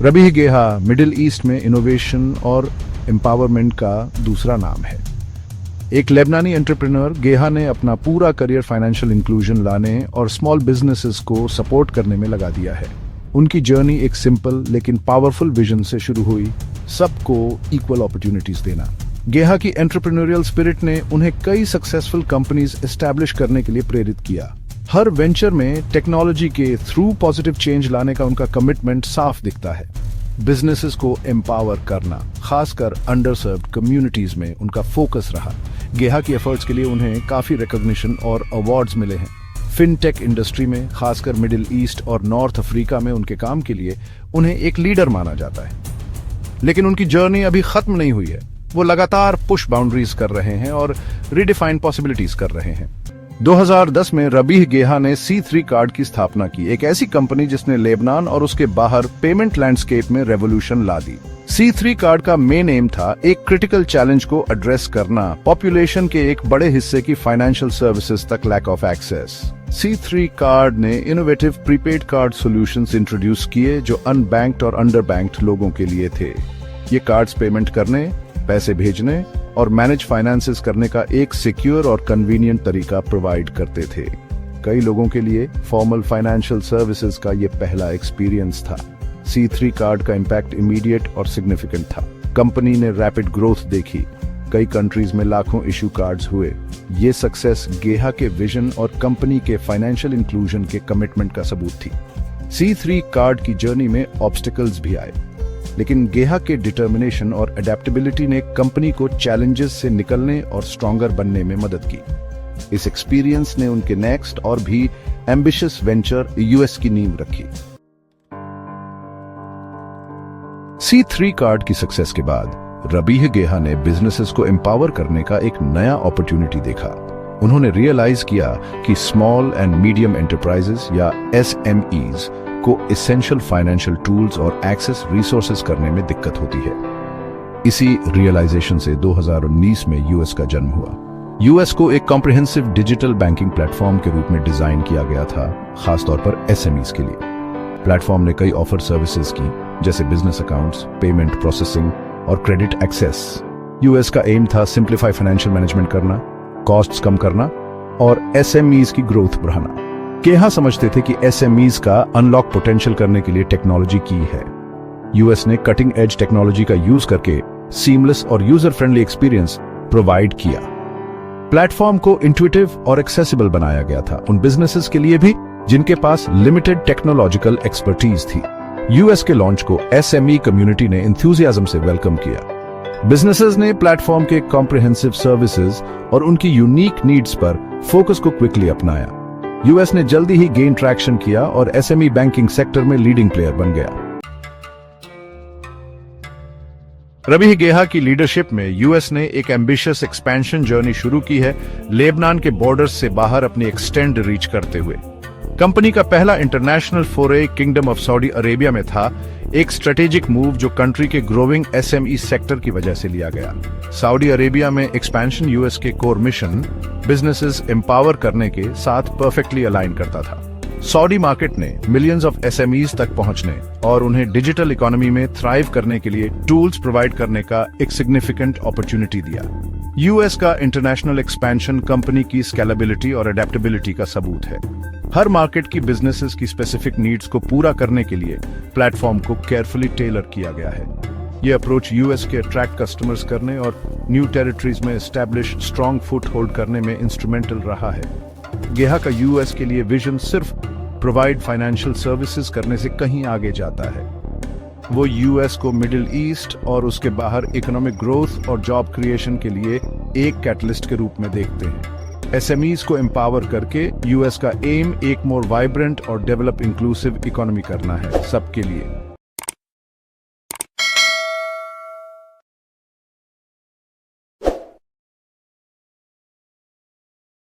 Rabih गेहा middle east में innovation और empowerment का दूसरा नाम है। एक लेबनानी एंटरप्रेन्योर, गेहा ने अपना पूरा करियर फाइनेंशियल इंक्लूजन लाने और स्मॉल बिजनेसेस को सपोर्ट करने में लगा दिया है। उनकी जर्नी एक सिंपल लेकिन पावरफुल विजन से शुरू हुई, सबको इक्वल अपॉर्चुनिटीज देना। गेहा की एंटरप्रेन्योरियल स्पिरिट ने उन्हें कई सक्सेसफुल कंपनीज एस्टैब्लिश करने के लिए प्रेरित किया। हर वेंचर में टेक्नोलॉजी के थ्रू पॉजिटिव चेंज लाने का उनका कमिटमेंट साफ दिखता है। बिजनेसेस को एम्पावर करना, खासकर अंडरसर्व्ड कम्युनिटीज में उनका फोकस रहा। गेहा की एफर्ट्स के लिए उन्हें काफी रिकॉग्निशन और अवार्ड्स मिले हैं। फिनटेक इंडस्ट्री में, खासकर मिडिल ईस्ट और नॉर्थ अफ्रीका में उनके काम के लिए उन्हें एक लीडर माना जाता है। लेकिन उनकी जर्नी अभी खत्म नहीं हुई है। वो लगातार पुश बाउंड्रीज कर रहे हैं और रिडिफाइन पॉसिबिलिटीज कर रहे हैं। 2010 में रबीह गेहा ने C3 कार्ड की स्थापना की, एक ऐसी कंपनी जिसने लेबनान और उसके बाहर पेमेंट लैंडस्केप में रेवोल्यूशन ला दी। C3 कार्ड का मेन एम था एक क्रिटिकल चैलेंज को एड्रेस करना, पॉपुलेशन के एक बड़े हिस्से की फाइनेंशियल सर्विसेज तक lack of access. C3 card ने innovative prepaid card solutions introduce किए जो अनबैंक्ड और अंडर बैंक्ड लोगों के लिए थे। ये कार्ड्स पेमेंट करने, पैसे भेजने और मैनेज फाइनेंसेस करने का एक सिक्योर और कन्वीनियंट तरीका प्रोवाइड करते थे। कई लोगों के लिए फॉर्मल फाइनेंशियल सर्विसेज का ये पहला एक्सपीरियंस था। C3 कार्ड का इम्पैक्ट इमीडिएट और सिग्निफिकेंट था। कंपनी ने रैपिड ग्रोथ देखी, कई कंट्रीज में लाखों इशू कार्ड्स हुए। ये सक्सेस गेहा के विजन और कंपनी के फाइनेंशियल इंक्लूजन के कमिटमेंट का सबूत थी। C3 कार्ड की जर्नी में ऑब्स्टिकल्स भी आए, लेकिन गेहा के डिटर्मिनेशन और अडेप्टेबिलिटी ने कंपनी को चैलेंजेस से निकलने और स्ट्रॉन्गर बनने में मदद की। इस एक्सपीरियंस ने उनके नेक्स्ट और भी एम्बिशियस वेंचर यूएस की नींव रखी। C3 कार्ड की सक्सेस के बाद रबीह गेहा ने बिजनेसेस को एम्पावर करने का एक नया अपॉर्चुनिटी देखा। उन्होंने रियलाइज किया कि स्मॉल एंड मीडियम एंटरप्राइजेस या SMEs को एसेंशियल फाइनेंशियल टूल्स और एक्सेस रिसोर्सेज करने में दिक्कत होती है। इसी रियलाइजेशन से 2019 में यूएस का जन्म हुआ। यूएस को एक कॉम्प्रिहेंसिव डिजिटल बैंकिंग प्लेटफॉर्म के रूप में डिजाइन किया गया था, खासतौर पर SMEs के लिए। प्लेटफॉर्म ने कई ऑफर सर्विसेज की, जैसे बिजनेस अकाउंट्स, पेमेंट प्रोसेसिंग और क्रेडिट एक्सेस। यूएस का एम था सिंप्लीफाई फाइनेंशियल मैनेजमेंट करना, कॉस्ट्स कम करना और SMEs की ग्रोथ बढ़ाना। गेहा समझते थे कि SMEs का अनलॉक पोटेंशियल करने के लिए टेक्नोलॉजी की है। यूएस ने कटिंग एज टेक्नोलॉजी का यूज करके सीमलेस और यूजर फ्रेंडली एक्सपीरियंस प्रोवाइड किया। प्लेटफॉर्म को इंट्यूटिव और एक्सेसिबल बनाया गया था, उन बिजनेसेस के लिए भी जिनके पास लिमिटेड टेक्नोलॉजिकल एक्सपर्टीज थी। यूएस के लॉन्च को SME कम्युनिटी ने एंथुसियाज्म से वेलकम किया। बिजनेसेस ने प्लेटफॉर्म के कॉम्प्रिहेंसिव सर्विसेज और उनकी यूनिक नीड्स पर फोकस को क्विकली अपनाया। यूएस ने जल्दी ही गेन ट्रैक्शन किया और SME बैंकिंग सेक्टर में लीडिंग प्लेयर बन गया। रबीह गेहा की लीडरशिप में यूएस ने एक एम्बिशियस एक्सपेंशन जर्नी शुरू की है, लेबनान के बॉर्डर्स से बाहर अपनी एक्सटेंड रीच करते हुए। कंपनी का पहला इंटरनेशनल फोरे किंगडम ऑफ सऊदी अरेबिया में था, एक स्ट्रेटेजिक मूव जो कंट्री के ग्रोइंग SME सेक्टर की वजह से लिया गया। सऊदी अरेबिया में एक्सपेंशन यूएस के कोर मिशन, बिजनेसेस एम्पावर करने के साथ परफेक्टली अलाइन करता था। सऊदी मार्केट ने मिलियंस ऑफ SMEs तक पहुंचने और उन्हें डिजिटल इकोनॉमी में थ्राइव करने के लिए टूल्स प्रोवाइड करने का एक सिग्निफिकेंट अपॉर्चुनिटी दिया। यूएस का इंटरनेशनल एक्सपेंशन कंपनी की स्केलेबिलिटी और अडेप्टेबिलिटी का सबूत है। हर मार्केट की बिजनेसेस की स्पेसिफिक नीड्स को पूरा करने के लिए प्लेटफॉर्म को केयरफुली टेलर किया गया है। यह अप्रोच यूएस के अट्रैक्ट कस्टमर्स करने और न्यू टेरिटरीज में एस्टैब्लिश स्ट्रॉन्ग फुट होल्ड करने में इंस्ट्रूमेंटल रहा है। गेहा का यूएस के लिए विजन सिर्फ प्रोवाइड फाइनेंशियल सर्विसेज करने से कहीं आगे जाता है। वो यूएस को मिडिल ईस्ट और उसके बाहर इकोनॉमिक ग्रोथ और जॉब क्रिएशन के लिए एक कैटलिस्ट के रूप में देखते हैं। SMEs को एम्पावर करके यूएस का एम एक मोर वाइब्रेंट और डेवलप इंक्लूसिव इकोनॉमी करना है, सबके लिए।